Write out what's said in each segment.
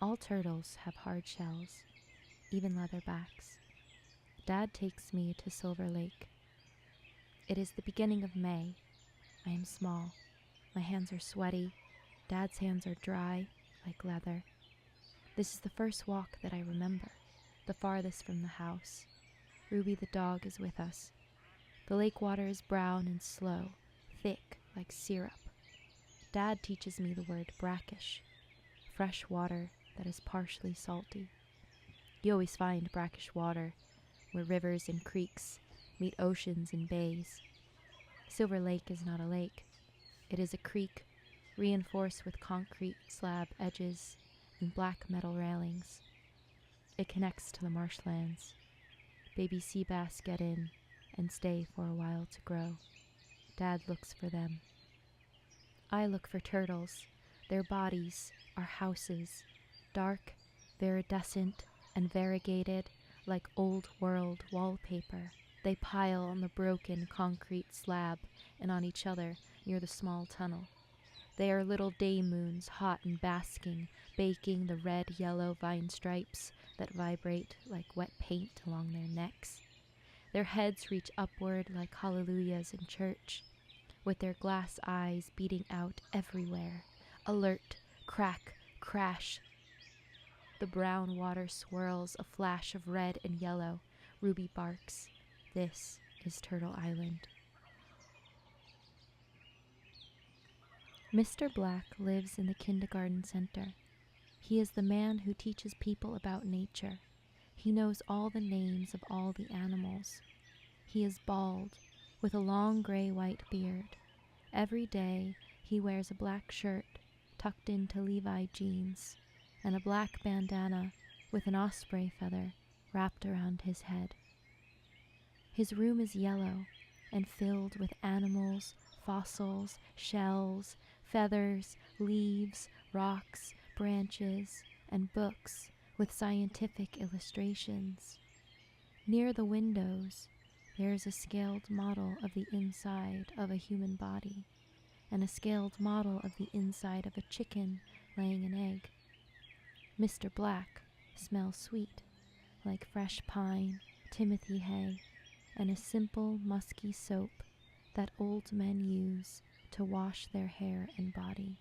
All turtles have hard shells, even leatherbacks. Dad takes me to Silver Lake. It is the beginning of May. I am small. My hands are sweaty. Dad's hands are dry, like leather. This is the first walk that I remember, the farthest from the house. Ruby the dog is with us. The lake water is brown and slow, thick like syrup. Dad teaches me the word brackish, fresh water that is partially salty. You always find brackish water where rivers and creeks meet oceans and bays. Silver Lake is not a lake. It is a creek reinforced with concrete slab edges and black metal railings. It connects to the marshlands. Baby sea bass get in and stay for a while to grow. Dad looks for them. I look for turtles. Their bodies are houses, dark, viridescent, and variegated like old-world wallpaper. They pile on the broken concrete slab and on each other near the small tunnel. They are little day moons, hot and basking, baking the red-yellow vine stripes that vibrate like wet paint along their necks. Their heads reach upward like hallelujahs in church, with their glass eyes beating out everywhere, alert, crack, crash. The brown water swirls a flash of red and yellow. Ruby barks. This is Turtle Island. Mr. Black lives in the kindergarten center. He is the man who teaches people about nature. He knows all the names of all the animals. He is bald, with a long gray-white beard. Every day he wears a black shirt tucked into Levi jeans and a black bandana with an osprey feather wrapped around his head. His room is yellow and filled with animals, fossils, shells, feathers, leaves, rocks, branches, and books with scientific illustrations. Near the windows, there is a scaled model of the inside of a human body and a scaled model of the inside of a chicken laying an egg. Mr. Black smells sweet, like fresh pine, timothy hay, and a simple musky soap that old men use to wash their hair and body.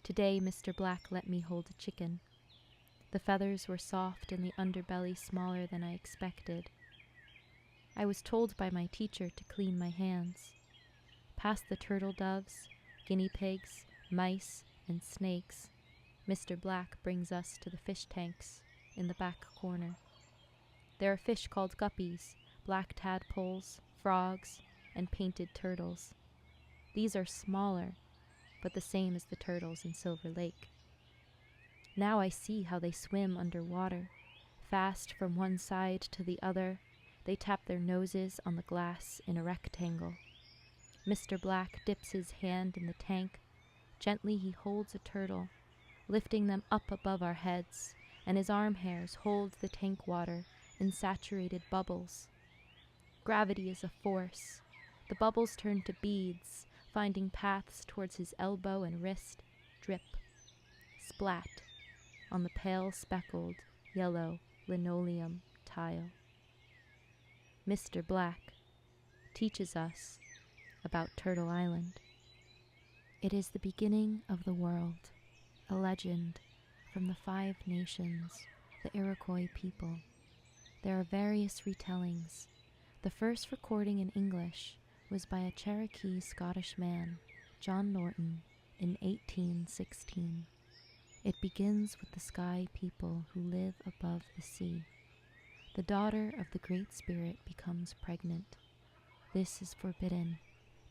Today Mr. Black let me hold a chicken. The feathers were soft and the underbelly smaller than I expected. I was told by my teacher to clean my hands. Past the turtle doves, guinea pigs, mice, and snakes, Mr. Black brings us to the fish tanks in the back corner. There are fish called guppies, black tadpoles, frogs, and painted turtles. These are smaller, but the same as the turtles in Silver Lake. Now I see how they swim underwater, fast from one side to the other. They tap their noses on the glass in a rectangle. Mr. Black dips his hand in the tank. Gently he holds a turtle, lifting them up above our heads, and his arm hairs hold the tank water in saturated bubbles. Gravity is a force. The bubbles turn to beads, finding paths towards his elbow and wrist. Drip, splat, on the pale speckled yellow linoleum tile. Mr. Black teaches us about Turtle Island. It is the beginning of the world, a legend from the 5 nations, the Iroquois people. There are various retellings. The first recording in English was by a Cherokee Scottish man, John Norton, in 1816. It begins with the sky people who live above the sea. The daughter of the Great Spirit becomes pregnant. This is forbidden.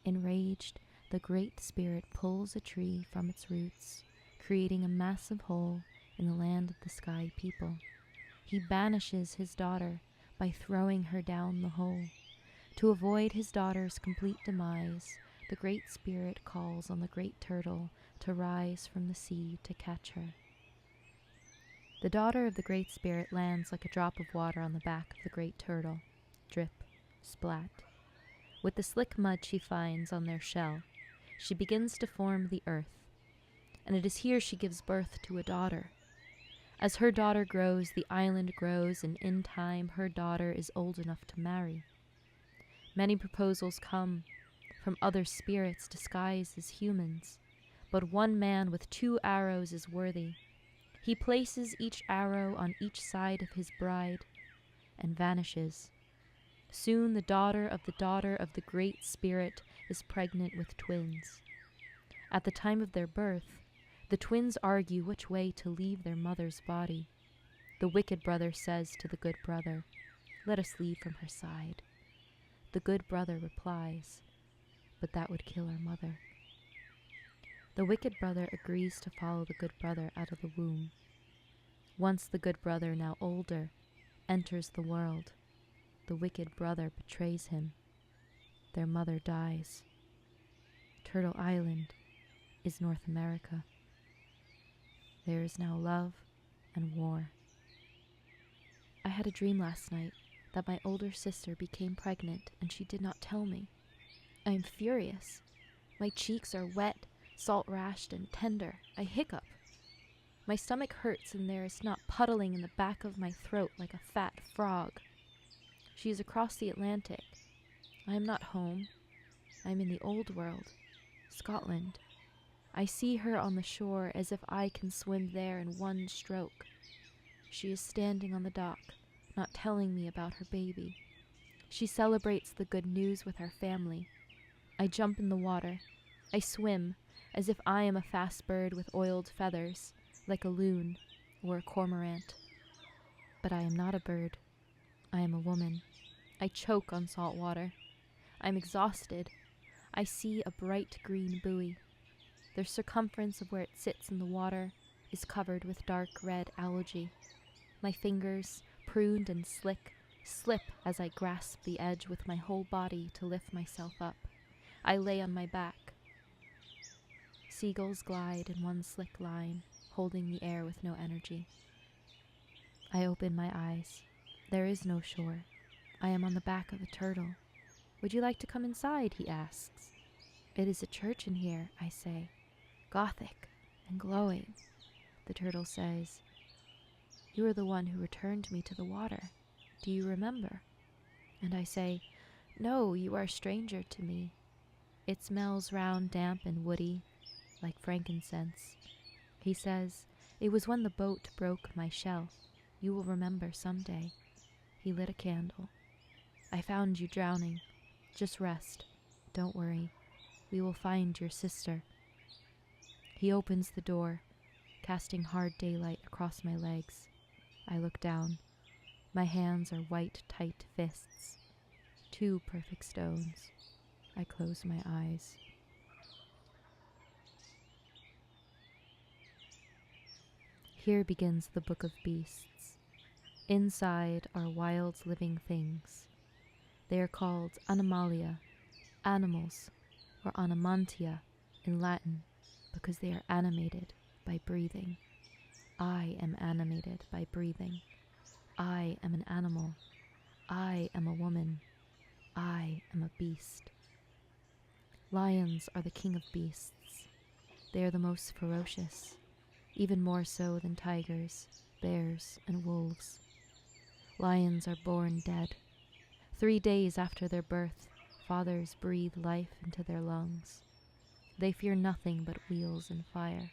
Enraged, the Great Spirit pulls a tree from its roots, creating a massive hole in the land of the sky people. He banishes his daughter by throwing her down the hole. To avoid his daughter's complete demise, the Great Spirit calls on the Great Turtle to rise from the sea to catch her. The daughter of the Great Spirit lands like a drop of water on the back of the Great Turtle. Drip, splat. With the slick mud she finds on their shell, she begins to form the earth. and it is here she gives birth to a daughter. As her daughter grows, the island grows, and in time her daughter is old enough to marry. Many proposals come from other spirits disguised as humans, but one man with 2 arrows is worthy. He places each arrow on each side of his bride and vanishes. Soon the daughter of the Great Spirit is pregnant with twins. At the time of their birth, the twins argue which way to leave their mother's body. The wicked brother says to the good brother, "Let us leave from her side." The good brother replies, "But that would kill our mother." The wicked brother agrees to follow the good brother out of the womb. Once the good brother, now older, enters the world, the wicked brother betrays him. Their mother dies. Turtle Island is North America. There is now love and war. I had a dream last night that my older sister became pregnant and she did not tell me. I am furious. My cheeks are wet, salt-rashed, and tender. I hiccup. My stomach hurts and there is snot puddling in the back of my throat like a fat frog. She is across the Atlantic. I am not home. I am in the old world, Scotland. I see her on the shore as if I can swim there in one stroke. She is standing on the dock, not telling me about her baby. She celebrates the good news with her family. I jump in the water. I swim as if I am a fast bird with oiled feathers, like a loon or a cormorant. But I am not a bird. I am a woman. I choke on salt water. I am exhausted. I see a bright green buoy. The circumference of where it sits in the water is covered with dark red algae. My fingers, pruned and slick, slip as I grasp the edge with my whole body to lift myself up. I lay on my back. Seagulls glide in one slick line, holding the air with no energy. I open my eyes. There is no shore. I am on the back of a turtle. "Would you like to come inside?" he asks. "It is a church in here," I say. "Gothic and glowing." The turtle says, "You are the one who returned me to the water. Do you remember?" And I say, "No, you are a stranger to me." It smells round, damp, and woody, like frankincense. He says, "It was when the boat broke my shell. You will remember someday." He lit a candle. "I found you drowning. Just rest. Don't worry. We will find your sister." He opens the door, casting hard daylight across my legs. I look down. My hands are white, tight fists. 2 perfect stones. I close my eyes. Here begins the Book of Beasts. Inside are wild living things. They are called animalia, animals, or animantia in Latin, because they are animated by breathing. I am animated by breathing. I am an animal. I am a woman. I am a beast. Lions are the king of beasts. They are the most ferocious, even more so than tigers, bears, and wolves. Lions are born dead. 3 days after their birth, fathers breathe life into their lungs. They fear nothing but wheels and fire.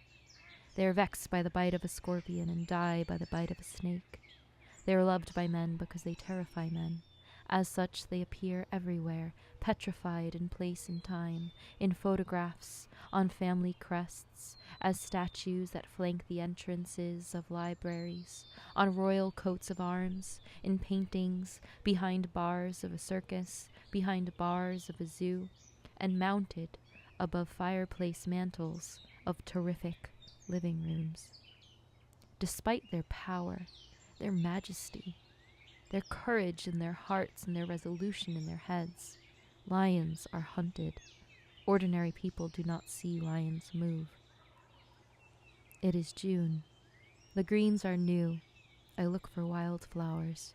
They are vexed by the bite of a scorpion and die by the bite of a snake. They are loved by men because they terrify men. As such, they appear everywhere, petrified in place and time, in photographs, on family crests, as statues that flank the entrances of libraries, on royal coats of arms, in paintings, behind bars of a circus, behind bars of a zoo, and mounted above fireplace mantles of terrific living rooms. Despite their power, their majesty, their courage in their hearts and their resolution in their heads, lions are hunted. Ordinary people do not see lions move. It is June. The greens are new. I look for wildflowers.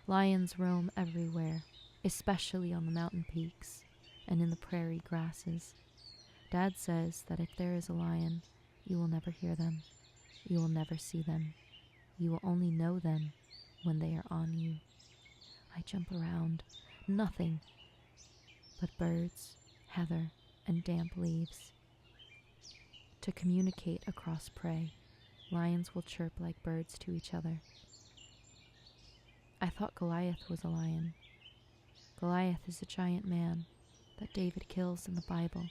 Lions roam everywhere, especially on the mountain peaks and in the prairie grasses. Dad says that if there is a lion, You will never hear them. You will never see them. You will only know them when they are on you. I jump around, nothing but birds, heather, and damp leaves. To communicate across prey, lions will chirp like birds to each other. I thought Goliath was a lion. Goliath is a giant man that David kills in the Bible.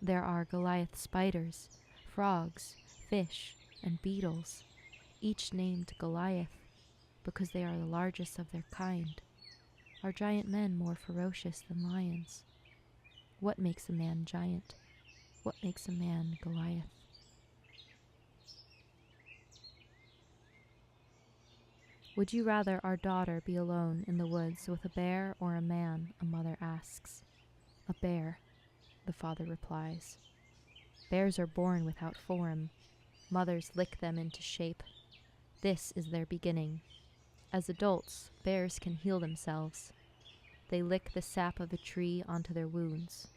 There are Goliath spiders, frogs, fish, and beetles, each named Goliath because they are the largest of their kind. Are giant men more ferocious than lions? What makes a man giant? What makes a man Goliath? Would you rather our daughter be alone in the woods with a bear or a man? A mother asks. A bear, the father replies. Bears are born without form. Mothers lick them into shape. This is their beginning. As adults, bears can heal themselves. They lick the sap of a tree onto their wounds.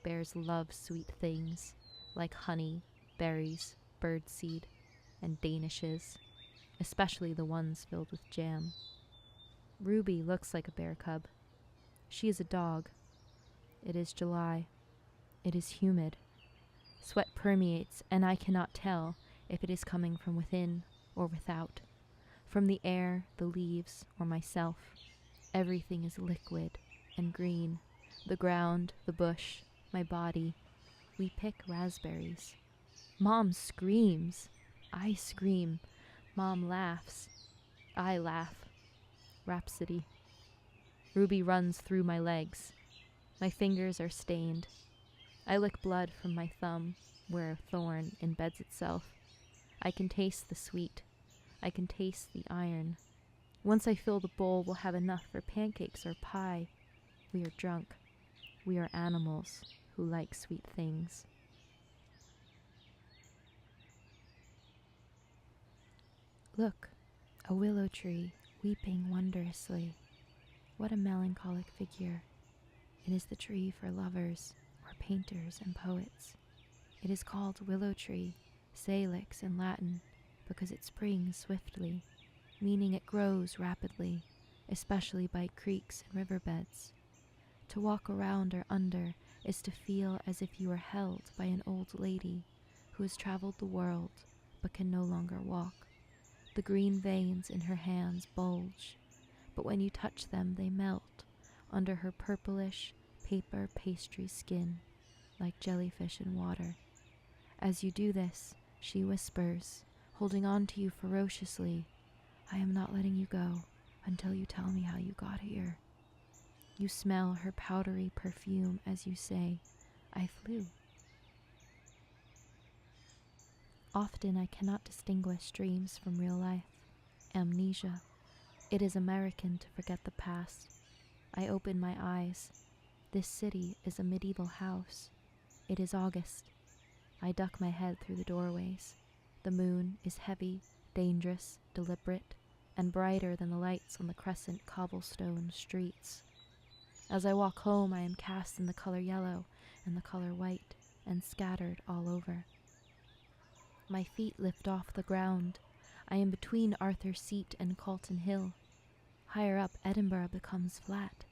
Bears love sweet things, like honey, berries, birdseed, and danishes, especially the ones filled with jam. Ruby looks like a bear cub. She is a dog. It is July. It is humid. Sweat permeates, and I cannot tell if it is coming from within or without, from the air, the leaves, or myself. Everything is liquid and green. The ground, the bush, my body. We pick raspberries. Mom screams. I scream. Mom laughs. I laugh. Rhapsody. Ruby runs through my legs. My fingers are stained. I lick blood from my thumb, where a thorn embeds itself. I can taste the sweet. I can taste the iron. Once I fill the bowl, we'll have enough for pancakes or pie. We are drunk. We are animals who like sweet things. Look, a willow tree weeping wondrously. What a melancholic figure. It is the tree for lovers, or painters and poets. It is called Willow Tree, salix in Latin, because it springs swiftly, meaning it grows rapidly, especially by creeks and riverbeds. To walk around or under is to feel as if you are held by an old lady who has traveled the world but can no longer walk. The green veins in her hands bulge, but when you touch them they melt under her purplish paper pastry skin, like jellyfish in water. As you do this, she whispers, holding on to you ferociously, I am not letting you go until you tell me how you got here. You smell her powdery perfume as you say, I flew. Often I cannot distinguish dreams from real life. Amnesia. It is American to forget the past. I open my eyes. This city is a medieval house. It is August. I duck my head through the doorways. The moon is heavy, dangerous, deliberate, and brighter than the lights on the crescent cobblestone streets. As I walk home, I am cast in the color yellow and the color white, and scattered all over. My feet lift off the ground. I am between Arthur's Seat and Calton Hill. Higher up, Edinburgh becomes flat.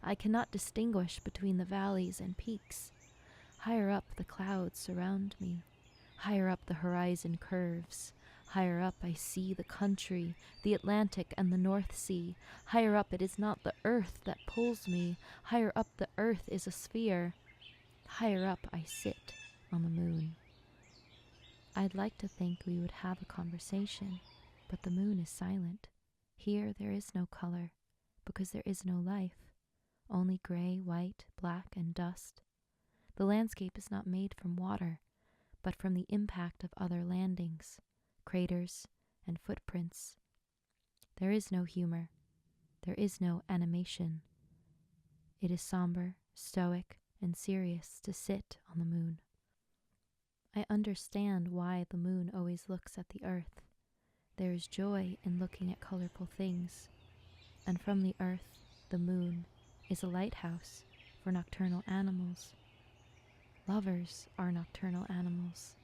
I cannot distinguish between the valleys and peaks. Higher up, the clouds surround me. Higher up, the horizon curves. Higher up, I see the country, the Atlantic and the North Sea. Higher up, it is not the earth that pulls me. Higher up, the earth is a sphere. Higher up, I sit on the moon. I'd like to think we would have a conversation, but the moon is silent. Here there is no color, because there is no life, only gray, white, black, and dust. The landscape is not made from water, but from the impact of other landings, craters, and footprints. There is no humor. There is no animation. It is somber, stoic, and serious to sit on the moon. I understand why the moon always looks at the earth. There is joy in looking at colorful things. And from the earth, the moon is a lighthouse for nocturnal animals. Lovers are nocturnal animals.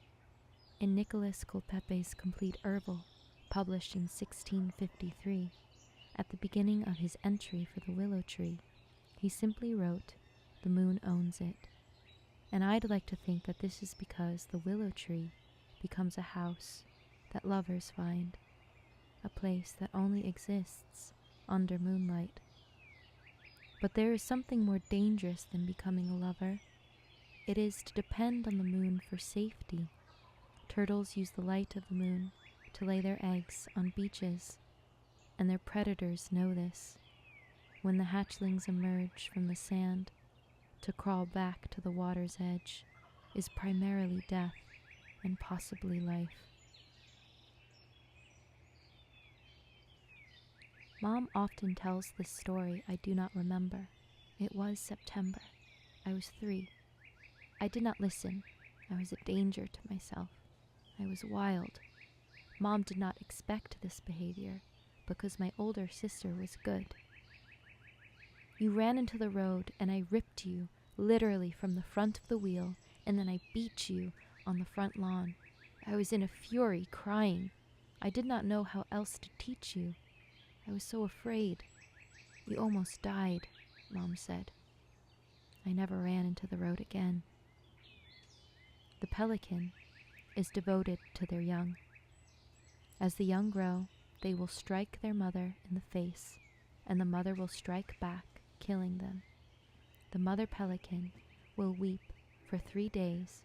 In Nicolas Culpepe's Complete Herbal, published in 1653, at the beginning of his entry for the Willow Tree, he simply wrote, "The moon owns it." And I'd like to think that this is because the Willow Tree becomes a house that lovers find, a place that only exists under moonlight. But there is something more dangerous than becoming a lover. It is to depend on the moon for safety. Turtles use the light of the moon to lay their eggs on beaches, and their predators know this. When the hatchlings emerge from the sand, to crawl back to the water's edge is primarily death and possibly life. Mom often tells this story I do not remember. It was September. I was 3. I did not listen. I was a danger to myself. I was wild. Mom did not expect this behavior because my older sister was good. You ran into the road and I ripped you literally from the front of the wheel, and then I beat you on the front lawn. I was in a fury, crying. I did not know how else to teach you. I was so afraid. You almost died, Mom said. I never ran into the road again. The pelican is devoted to their young. As the young grow, they will strike their mother in the face, and the mother will strike back, killing them. The mother pelican will weep for 3 days,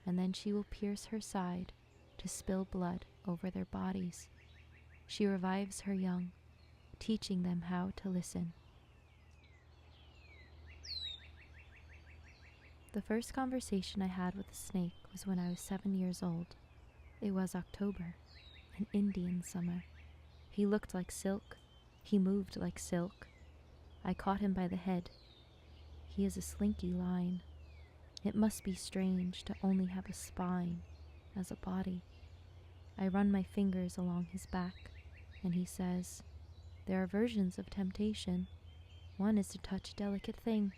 and then she will pierce her side to spill blood over their bodies. She revives her young, teaching them how to listen. The first conversation I had with a snake was when I was 7 years old. It was October, an Indian summer. He looked like silk. He moved like silk. I caught him by the head. He is a slinky line. It must be strange to only have a spine as a body. I run my fingers along his back, and he says, "There are versions of temptation. One is to touch a delicate thing.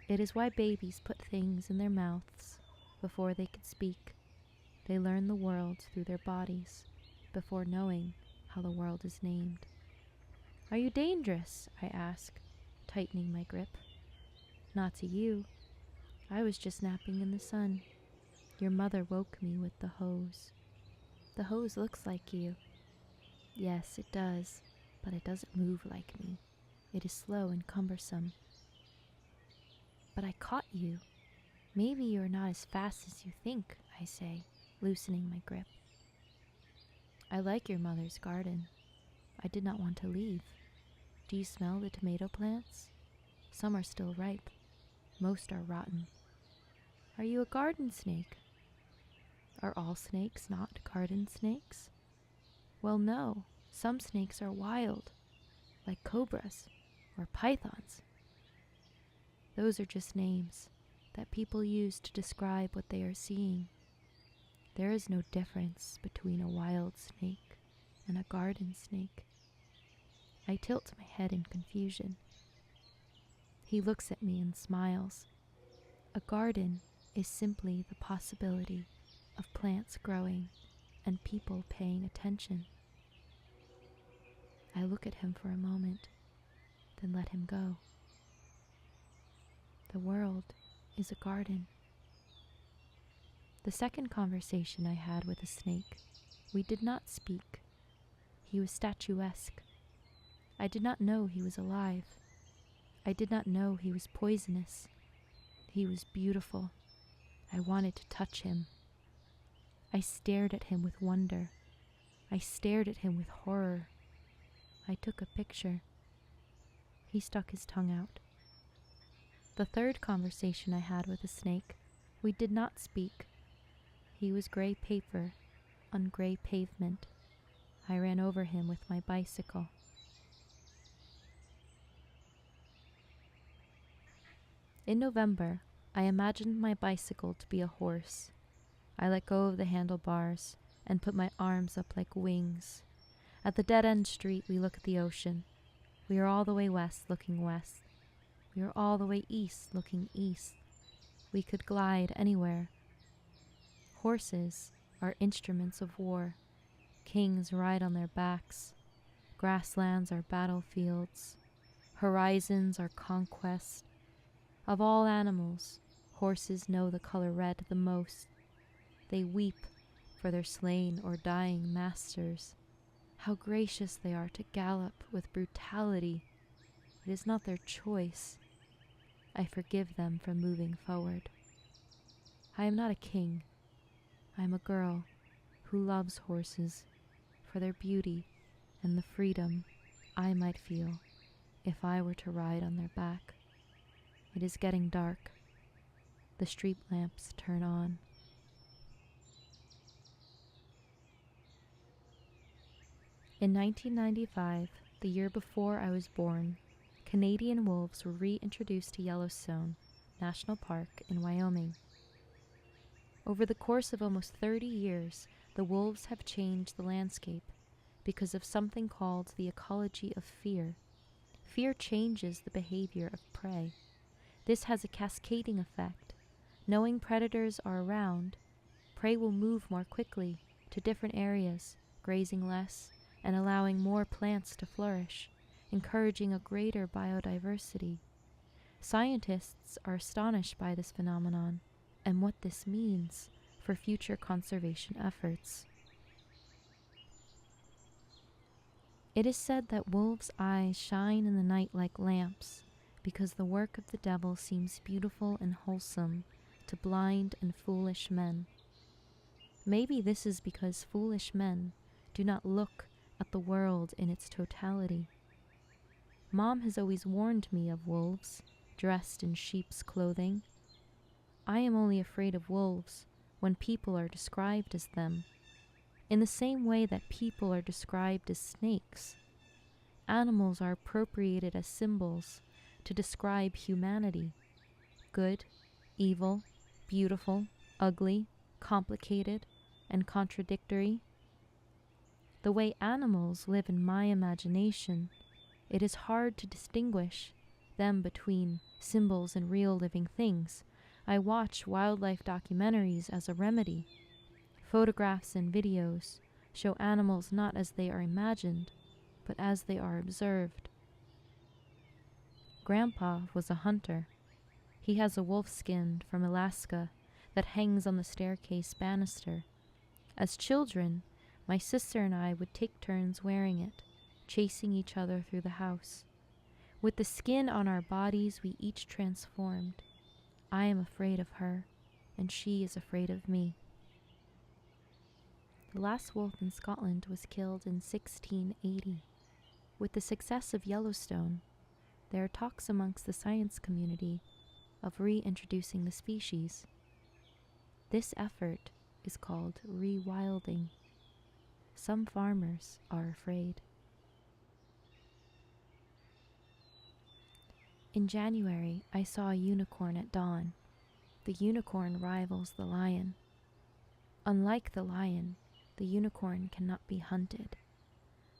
It is why babies put things in their mouths before they could speak. They learn the world through their bodies before knowing how the world is named." "Are you dangerous?" I ask, tightening my grip. "Not to you. I was just napping in the sun. Your mother woke me with the hose." "The hose looks like you." "Yes, it does, but it doesn't move like me. It is slow and cumbersome." "But I caught you. Maybe you're not as fast as you think," I say, loosening my grip. "I like your mother's garden. I did not want to leave. Do you smell the tomato plants? Some are still ripe. Most are rotten." "Are you a garden snake?" "Are all snakes not garden snakes?" "Well, no. Some snakes are wild, like cobras or pythons." "Those are just names that people use to describe what they are seeing. There is no difference between a wild snake and a garden snake." I tilt my head in confusion. He looks at me and smiles. A garden is simply the possibility of plants growing and people paying attention. I look at him for a moment, then let him go. The world is a garden. The second conversation I had with a snake, we did not speak. He was statuesque. I did not know he was alive. I did not know he was poisonous. He was beautiful. I wanted to touch him. I stared at him with wonder. I stared at him with horror. I took a picture. He stuck his tongue out. The third conversation I had with a snake, we did not speak. He was gray paper on gray pavement. I ran over him with my bicycle. In November, I imagined my bicycle to be a horse. I let go of the handlebars and put my arms up like wings. At the dead-end street, we look at the ocean. We are all the way west, looking west. We are all the way east, looking east. We could glide anywhere. Horses are instruments of war. Kings ride on their backs. Grasslands are battlefields. Horizons are conquest. Of all animals, horses know the color red the most. They weep for their slain or dying masters. How gracious they are to gallop with brutality. It is not their choice. I forgive them for moving forward. I am not a king. I am a girl who loves horses for their beauty and the freedom I might feel if I were to ride on their back. It is getting dark. The street lamps turn on. In 1995, the year before I was born, Canadian wolves were reintroduced to Yellowstone National Park in Wyoming. Over the course of almost 30 years, the wolves have changed the landscape because of something called the ecology of fear. Fear changes the behavior of prey. This has a cascading effect. Knowing predators are around, prey will move more quickly to different areas, grazing less and allowing more plants to flourish, encouraging a greater biodiversity. Scientists are astonished by this phenomenon and what this means for future conservation efforts. It is said that wolves' eyes shine in the night like lamps because the work of the devil seems beautiful and wholesome to blind and foolish men. Maybe this is because foolish men do not look at the world in its totality. Mom has always warned me of wolves dressed in sheep's clothing. I am only afraid of wolves when people are described as them, in the same way that people are described as snakes. Animals are appropriated as symbols to describe humanity: good, evil, beautiful, ugly, complicated, and contradictory. The way animals live in my imagination, it is hard to distinguish them between symbols and real living things. I watch wildlife documentaries as a remedy. Photographs and videos show animals not as they are imagined, but as they are observed. Grandpa was a hunter. He has a wolf skin from Alaska that hangs on the staircase banister. As children, my sister and I would take turns wearing it, chasing each other through the house. With the skin on our bodies, we each transformed. I am afraid of her, and she is afraid of me. The last wolf in Scotland was killed in 1680. With the success of Yellowstone, there are talks amongst the science community of reintroducing the species. This effort is called rewilding. Some farmers are afraid. In January, I saw a unicorn at dawn. The unicorn rivals the lion. Unlike the lion, the unicorn cannot be hunted.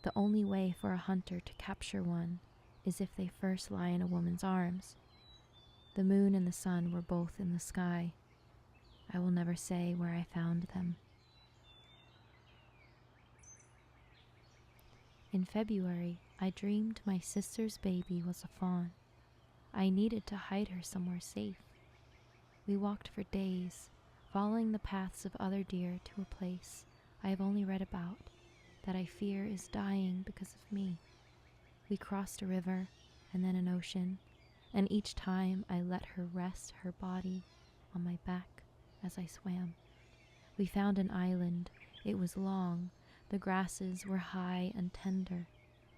The only way for a hunter to capture one is if they first lie in a woman's arms. The moon and the sun were both in the sky. I will never say where I found them. In February, I dreamed my sister's baby was a fawn. I needed to hide her somewhere safe. We walked for days, following the paths of other deer to a place I have only read about, that I fear is dying because of me. We crossed a river and then an ocean, and each time I let her rest her body on my back as I swam. We found an island. It was long. The grasses were high and tender.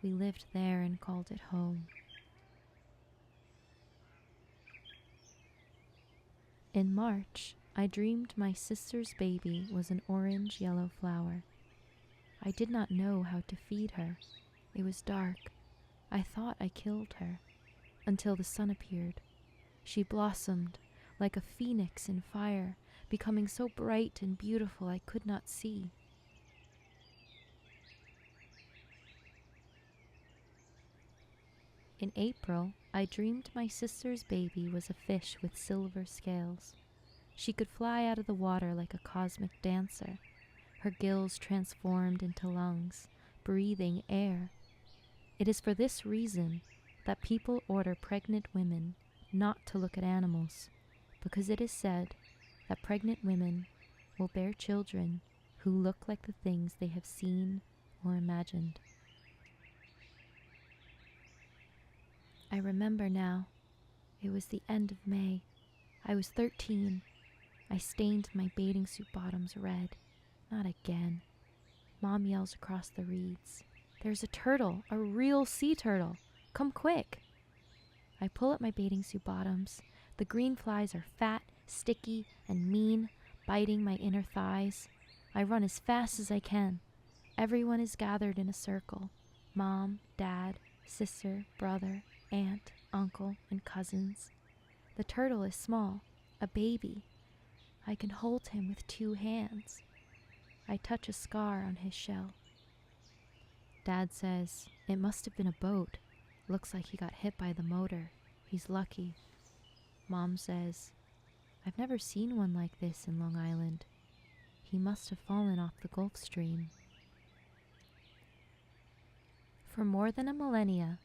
We lived there and called it home. In March, I dreamed my sister's baby was an orange-yellow flower. I did not know how to feed her. It was dark. I thought I killed her, until the sun appeared. She blossomed like a phoenix in fire, becoming so bright and beautiful I could not see. In April, I dreamed my sister's baby was a fish with silver scales. She could fly out of the water like a cosmic dancer. her gills transformed into lungs, breathing air. It is for this reason that people order pregnant women not to look at animals, because it is said that pregnant women will bear children who look like the things they have seen or imagined. I remember now. It was the end of May. I was 13. I stained my bathing suit bottoms red. Not again. Mom yells across the reeds. There's a turtle, a real sea turtle. Come quick. I pull up my bathing suit bottoms. The green flies are fat, sticky, and mean, biting my inner thighs. I run as fast as I can. Everyone is gathered in a circle. Mom, Dad, sister, brother, aunt, uncle, and cousins. The turtle is small, a baby. I can hold him with 2 hands. I touch a scar on his shell. Dad says, it must have been a boat. Looks like he got hit by the motor. He's lucky. Mom says, I've never seen one like this in Long Island. He must have fallen off the Gulf Stream. For more than a millennia,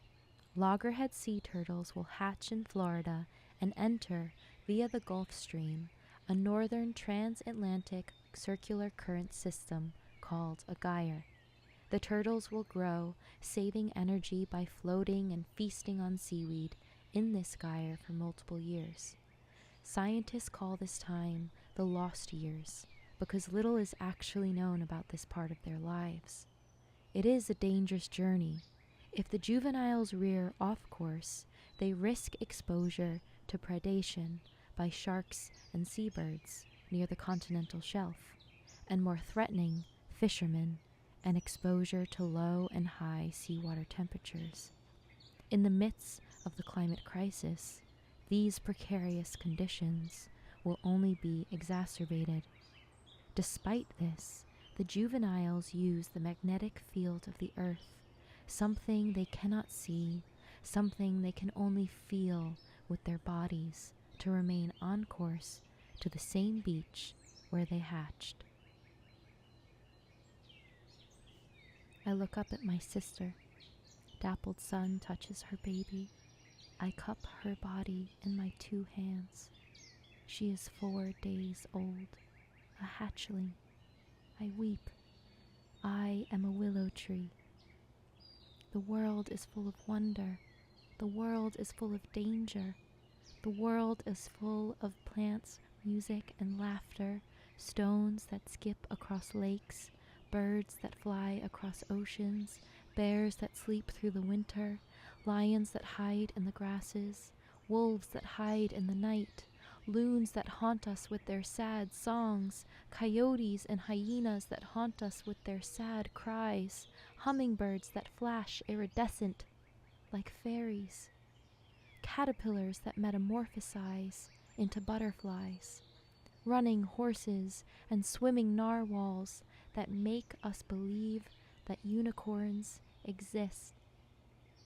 loggerhead sea turtles will hatch in Florida and enter, via the Gulf Stream, a northern transatlantic circular current system called a gyre. The turtles will grow, saving energy by floating and feasting on seaweed in this gyre for multiple years. Scientists call this time the lost years, because little is actually known about this part of their lives. It is a dangerous journey. If the juveniles rear off course, they risk exposure to predation by sharks and seabirds near the continental shelf, and more threatening, fishermen, and exposure to low and high seawater temperatures. In the midst of the climate crisis, these precarious conditions will only be exacerbated. Despite this, the juveniles use the magnetic field of the earth, something they cannot see, something they can only feel with their bodies, to remain on course to the same beach where they hatched. I look up at my sister. Dappled sun touches her baby. I cup her body in my 2 hands. She is 4 days old, a hatchling. I weep. I am a willow tree. The world is full of wonder. The world is full of danger. The world is full of plants, music, and laughter, stones that skip across lakes, birds that fly across oceans, bears that sleep through the winter, lions that hide in the grasses, wolves that hide in the night, loons that haunt us with their sad songs, coyotes and hyenas that haunt us with their sad cries, hummingbirds that flash iridescent like fairies, caterpillars that metamorphosize into butterflies, running horses and swimming narwhals that make us believe that unicorns exist,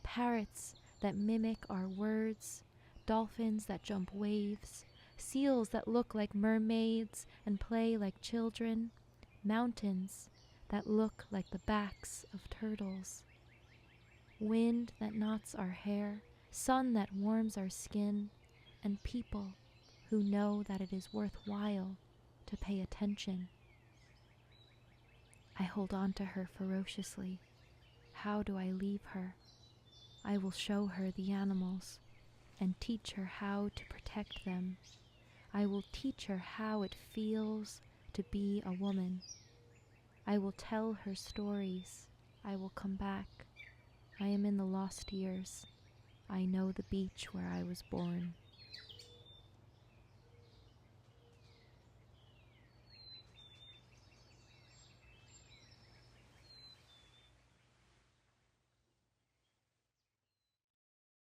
parrots that mimic our words, dolphins that jump waves, seals that look like mermaids and play like children, mountains that look like the backs of turtles, wind that knots our hair, sun that warms our skin, and people who know that it is worthwhile to pay attention. I hold on to her ferociously. How do I leave her? I will show her the animals and teach her how to protect them. I will teach her how it feels to be a woman. I will tell her stories. I will come back. I am in the lost years. I know the beach where I was born.